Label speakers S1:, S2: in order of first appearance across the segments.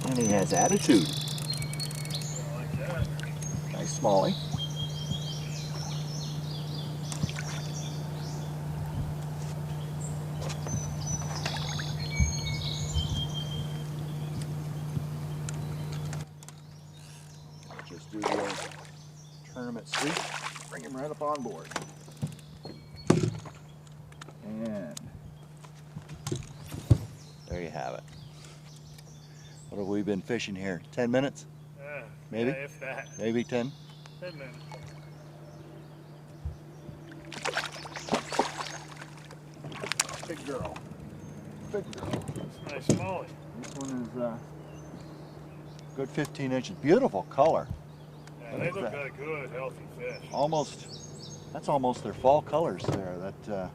S1: And he has attitude.
S2: I like that.
S1: Nice smallie. Just do the old tournament sweep. Bring him right up on board. And there you have it. What have we been fishing here? 10 minutes? Maybe?
S2: Yeah, if that.
S1: Maybe 10?
S2: 10 minutes.
S1: Big girl. Big girl.
S2: It's a nice smallie.
S1: This one is good 15 inches. Beautiful color.
S2: Yeah, they look like a good, healthy fish.
S1: That's almost their fall colors there. That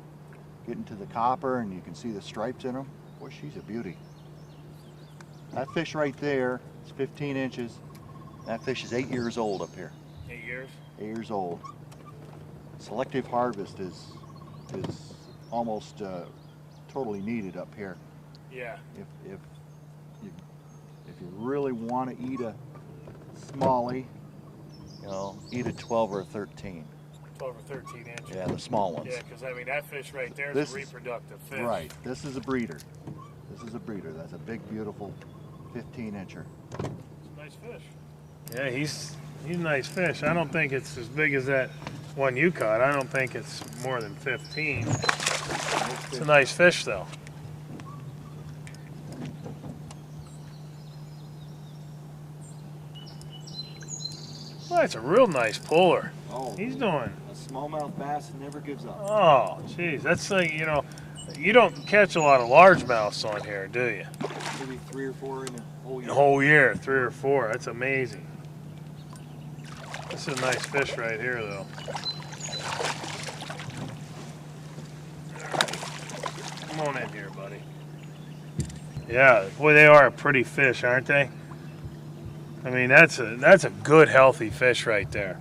S1: get into the copper and you can see the stripes in them. Boy, she's a beauty. That fish right there is 15 inches. That fish is 8 years old up here.
S2: 8 years?
S1: 8 years old. Selective harvest is almost totally needed up here.
S2: Yeah.
S1: If you really want to eat a smallie, you know, eat a 12 or a 13.
S2: 12 or 13 inches.
S1: Yeah, the small ones.
S2: Yeah, because I mean that fish right there is a reproductive fish.
S1: Right. This is a breeder. This is a breeder. That's a big, beautiful 15 incher.
S2: It's a nice fish. Yeah, he's a nice fish. I don't think it's as big as that one you caught. I don't think it's more than 15. It's a nice fish though. Well, that's a real nice puller.
S1: Oh,
S2: He's doing.
S1: A smallmouth bass never gives up.
S2: Oh, geez, that's like, you know, you don't catch a lot of largemouths on here, do you?
S1: Maybe 3 or 4 in a whole year.
S2: The whole year, 3 or 4. That's amazing. This is a nice fish right here, though. All right. Come on in here, buddy. Yeah, boy, they are a pretty fish, aren't they? I mean, that's a good, healthy fish right there.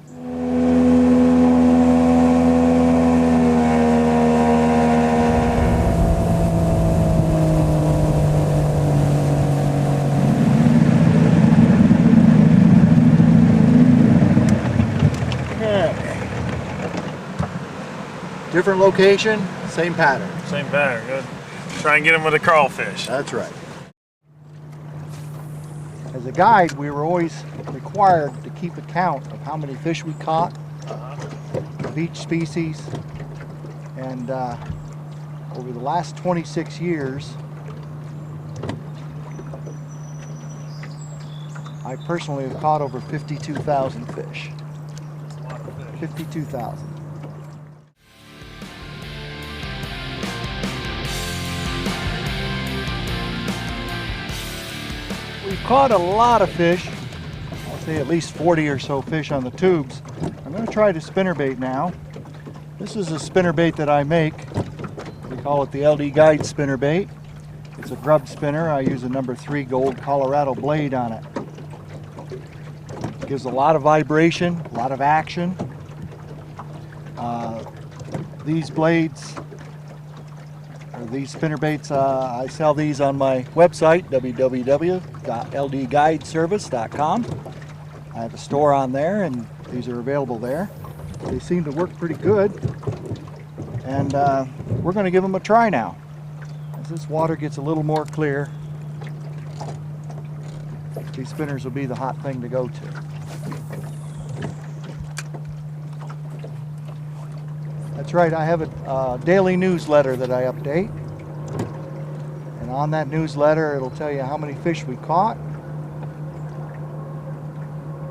S1: Different location, same pattern.
S2: Same pattern. Good. Try and get him with a crawfish.
S1: That's right. As a guide, we were always required to keep account of how many fish we caught of each species. And over the last 26 years, I personally have caught over 52,000 fish.
S2: That's a lot of fish.
S1: 52,000. We've caught a lot of fish. I'll say at least 40 or so fish on the tubes. I'm going to try the spinnerbait now. This is a spinnerbait that I make. We call it the LD Guide spinnerbait. It's a grub spinner. I use a number 3 gold Colorado blade on it. It gives a lot of vibration, a lot of action. These blades, or these spinnerbaits, I sell these on my website, www.ldguideservice.com. I have a store on there, and these are available there. They seem to work pretty good, and we're going to give them a try now. As this water gets a little more clear, these spinners will be the hot thing to go to. That's right, I have a daily newsletter that I update. And on that newsletter, it'll tell you how many fish we caught,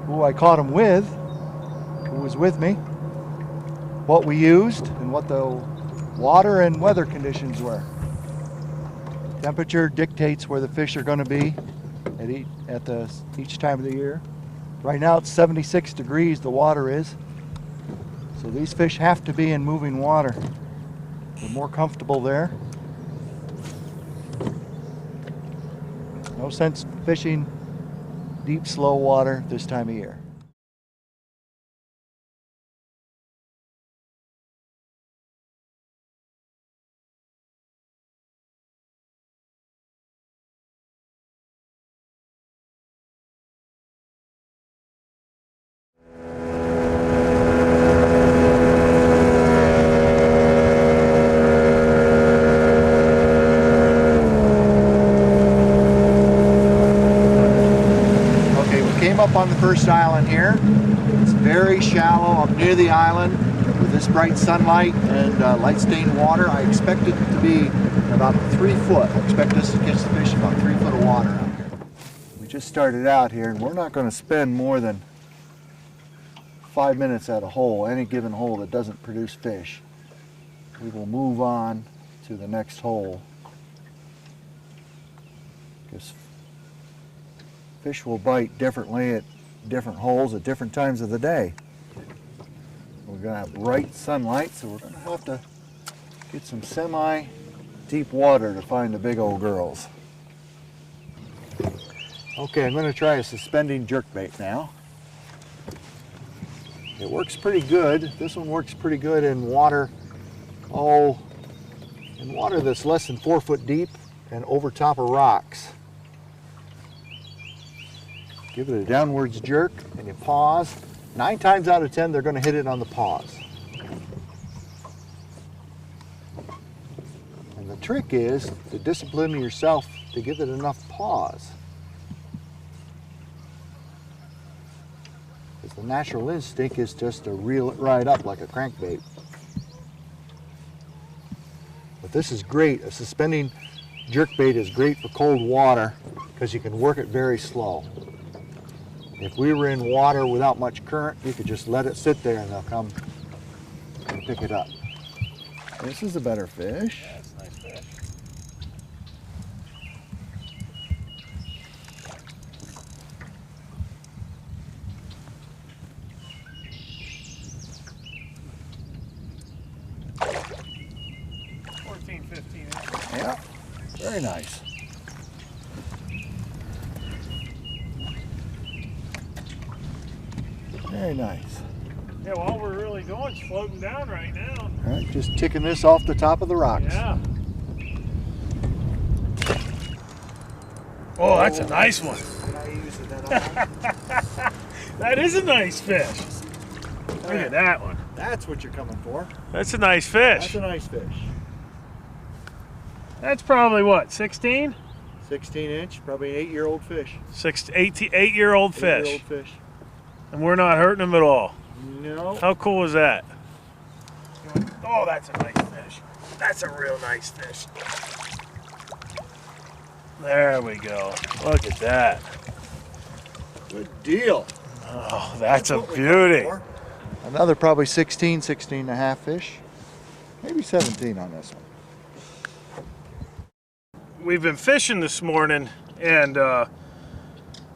S1: who I caught them with, who was with me, what we used, and what the water and weather conditions were. Temperature dictates where the fish are going to be at each time of the year. Right now it's 76 degrees, the water is. So these fish have to be in moving water. They're more comfortable there. No sense fishing deep, slow water this time of year. came up on the first island here. It's very shallow. I'm near the island with this bright sunlight and light stained water. I expect it to be about 3 foot. I expect us to catch the fish in about 3 foot of water out here. We just started out here and we're not going to spend more than 5 minutes at a hole, any given hole that doesn't produce fish. We will move on to the next hole. Because fish will bite differently at different holes at different times of the day. We're going to have bright sunlight, so we're going to have to get some semi-deep water to find the big old girls. Okay, I'm going to try a suspending jerkbait now. It works pretty good. This one works pretty good in water, in water that's less than 4 foot deep and over top of rocks. Give it a downwards jerk and you pause. 9 times out of 10, they're going to hit it on the pause. And the trick is to discipline yourself to give it enough pause. Because the natural instinct is just to reel it right up like a crankbait. But this is great. A suspending jerkbait is great for cold water because you can work it very slow. If we were in water without much current, you could just let it sit there and they'll come and pick it up. This is a better fish.
S2: Yeah, it's a nice fish.
S1: Yeah, very nice. Very nice.
S2: Yeah, all we're really doing is floating down right now.
S1: All right, just ticking this off the top of the rocks.
S2: Yeah. Oh, that's a nice one. That is a nice fish. Look at that one.
S1: That's what you're coming for.
S2: That's a nice fish.
S1: That's a nice fish.
S2: That's probably what, 16?
S1: 16-inch, probably an 8-year-old fish.
S2: 8-year-old fish.
S1: 8-year-old fish.
S2: And we're not hurting them at all.
S1: No.
S2: How cool is that? Oh, that's a nice fish. That's a real nice fish. There we go. Look at that.
S1: Good deal.
S2: Oh, that's a beauty.
S1: Another probably 16 and a half fish. Maybe 17 on this one.
S2: We've been fishing this morning, and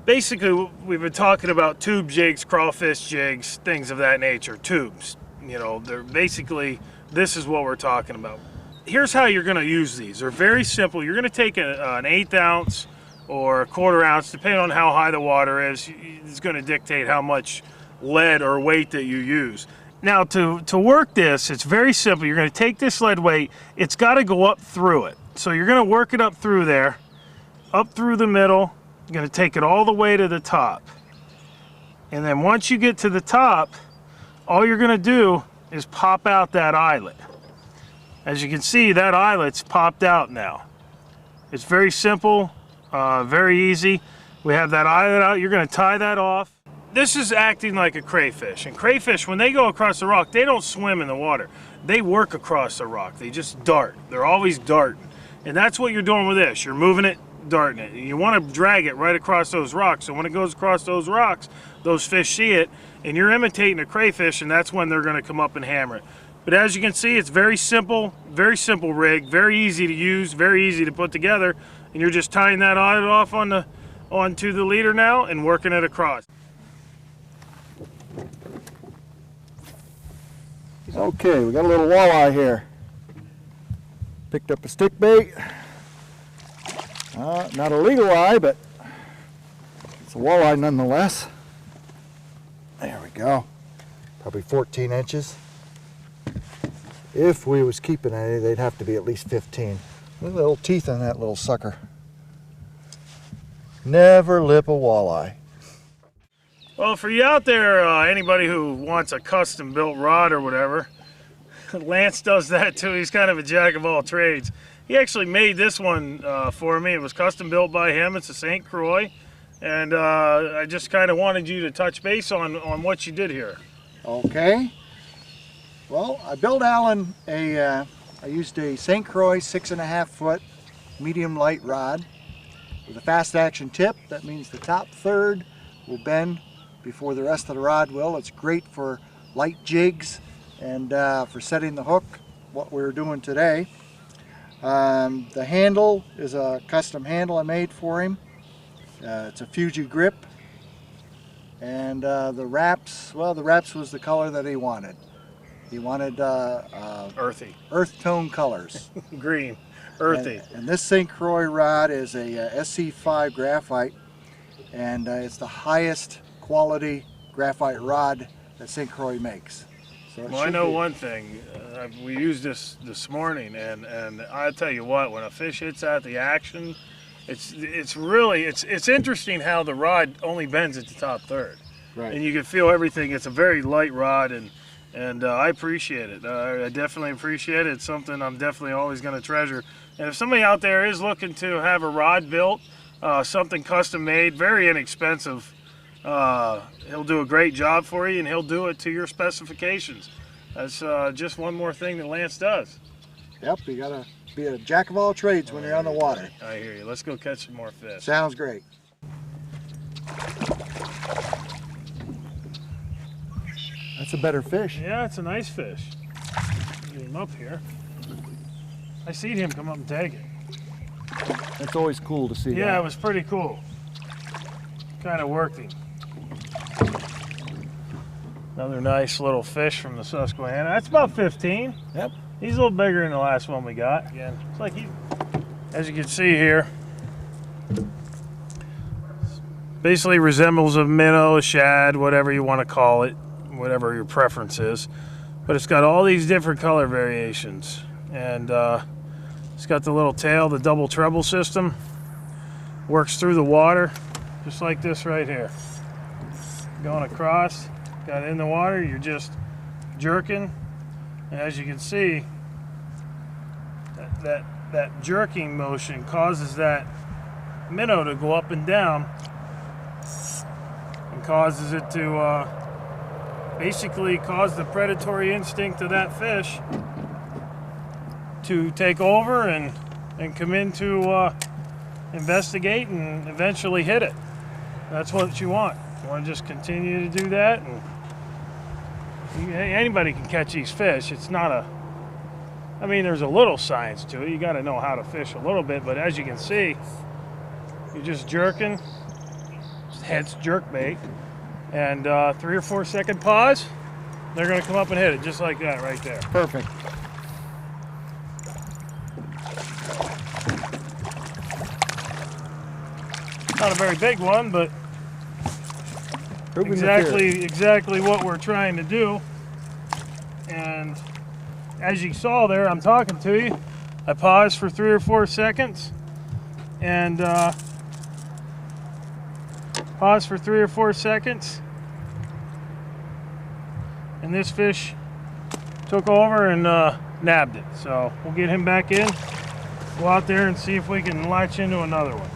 S2: basically we've been talking about tube jigs, crawfish jigs, things of that nature. Tubes, you know, they're basically, this is what we're talking about. Here's how you're going to use these. They're very simple. You're going to take an 1/8 ounce or a 1/4 ounce, depending on how high the water is. It's going to dictate how much lead or weight that you use. Now to work this, it's very simple. You're going to take this lead weight, it's got to go up through it. So you're going to work it up through there, up through the middle. You're going to take it all the way to the top. And then once you get to the top, all you're going to do is pop out that eyelet. As you can see, that eyelet's popped out now. It's very simple, very easy. We have that eyelet out. You're going to tie that off. This is acting like a crayfish. And crayfish, when they go across the rock, they don't swim in the water. They work across the rock. They just dart. They're always darting. And that's what you're doing with this. You're moving it, darting it. You want to drag it right across those rocks. So when it goes across those rocks, those fish see it, and you're imitating a crayfish, and that's when they're going to come up and hammer it. But as you can see, it's very simple rig, very easy to use, very easy to put together. And you're just tying that eyelet off onto the leader now and working it across.
S1: Okay, we got a little walleye here. Picked up a stick bait. Not a legal eye, but it's a walleye nonetheless. There we go. Probably 14 inches. If we was keeping any, they'd have to be at least 15. Look at the little teeth on that little sucker. Never lip a walleye.
S2: Well, for you out there, anybody who wants a custom built rod or whatever, Lance does that too. He's kind of a jack of all trades. He actually made this one for me. It was custom built by him. It's a St. Croix, and I just kind of wanted you to touch base on what you did here.
S1: Okay. Well, I built Alan I used a St. Croix 6.5 foot medium light rod with a fast action tip. That means the top third will bend before the rest of the rod will. It's great for light jigs and for setting the hook, what we're doing today. The handle is a custom handle I made for him. It's a Fuji grip. And the wraps, well, the wraps was the color that he wanted. He wanted
S2: Earthy.
S1: earth tone colors.
S2: Green. Earthy.
S1: And this St. Croix rod is a SC5 graphite, and it's the highest quality graphite rod that St. Croix makes. So
S2: Well, I know one thing. We used this morning, and I tell you what, when a fish hits that, the action, it's really interesting how the rod only bends at the top third,
S1: Right.
S2: and you can feel everything. It's a very light rod, and I appreciate it. I definitely appreciate it. It's something I'm definitely always going to treasure. And if somebody out there is looking to have a rod built, something custom made, very inexpensive, he'll do a great job for you, and he'll do it to your specifications. That's just one more thing that Lance does.
S1: Yep, you gotta be a jack of all trades when you're on the water.
S2: I hear you. Let's go catch some more fish.
S1: Sounds great. That's a better fish.
S2: Yeah, it's a nice fish. Get him up here. I seen him come up and take it.
S1: That's always cool to see.
S2: Yeah, it was pretty cool. Kind of worked him. Another nice little fish from the Susquehanna. That's about 15.
S1: Yep.
S2: He's a little bigger than the last one we got. Again, it's like as you can see here, basically resembles a minnow, a shad, whatever you want to call it, whatever your preference is. But it's got all these different color variations, and it's got the little tail, the double treble system. Works through the water, just like this right here. Going across, got it in the water, you're just jerking. And as you can see, that jerking motion causes that minnow to go up and down, and causes it to basically cause the predatory instinct of that fish to take over and come in to investigate and eventually hit it. That's what you want. You want to just continue to do that, and anybody can catch these fish. It's not I mean, there's a little science to it. You got to know how to fish a little bit, but as you can see, you're just jerking, hence jerk bait, and 3 or 4 second pause, they're going to come up and hit it just like that right there.
S1: Perfect.
S2: Not a very big one, but
S1: Proving the theory.
S2: exactly what we're trying to do. And as you saw there, I'm talking to you. I paused for 3 or 4 seconds, and pause for 3 or 4 seconds, and this fish took over and nabbed it. So we'll get him back in, go out there and see if we can latch into another one.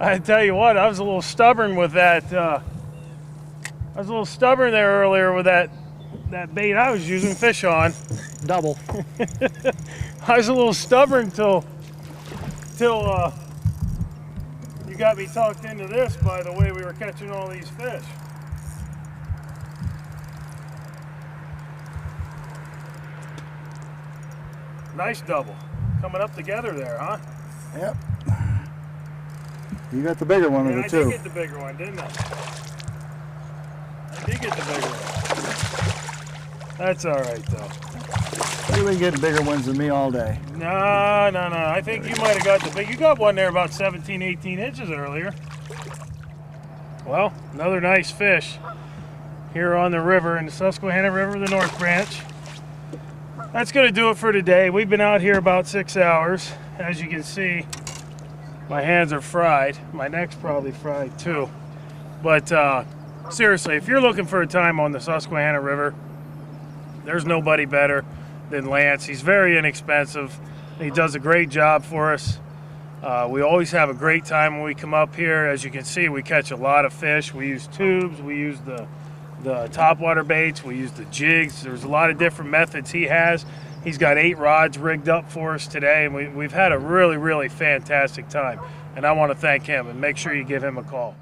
S2: I tell you what, I was a little stubborn with that. I was a little stubborn there earlier with that bait I was using fish on.
S1: Double.
S2: I was a little stubborn till you got me talked into this by the way we were catching all these fish. Nice double. Coming up together there, huh?
S1: Yep. You got the bigger one
S2: Yeah,
S1: of the two.
S2: I did get the bigger one, didn't I? I did get the bigger one. That's all right, though.
S1: You've been getting bigger ones than me all day.
S2: No. I think you might have got the big. You got one there about 17, 18 inches earlier. Well, another nice fish here on the river, in the Susquehanna River, the North Branch. That's going to do it for today. We've been out here about 6 hours. As you can see, my hands are fried. My neck's probably fried too. But seriously, if you're looking for a time on the Susquehanna River, there's nobody better than Lance. He's very inexpensive. He does a great job for us. We always have a great time when we come up here. As you can see, we catch a lot of fish. We use tubes, we use the topwater baits, we use the jigs. There's a lot of different methods he has. He's got 8 rods rigged up for us today, and we've had a really, really fantastic time. And I want to thank him, and make sure you give him a call.